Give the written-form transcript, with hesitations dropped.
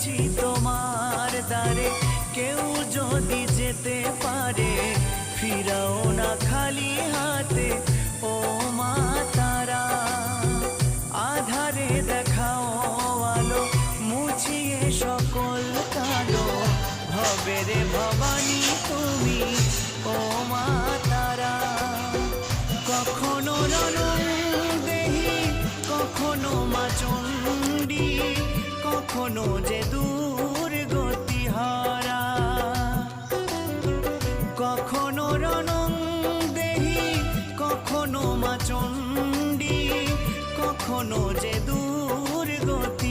এসেছি তোমার দ্বারে, কেউ যদি যেতে পারে ফিরাও না খালি হাতে ও মা তারা। আধারে দেখাও আলো, মুছিয়ে সকল কালো, ভবে রে ভবানী তুমি ও মা তারা। কখনো রণং দেহি, কখনো মা চণ্ডী, কখনো যে দুর্গতি হারা। কখনো রণং দেহি, কখনো মা চণ্ডী, কখনো যে দুর্গতি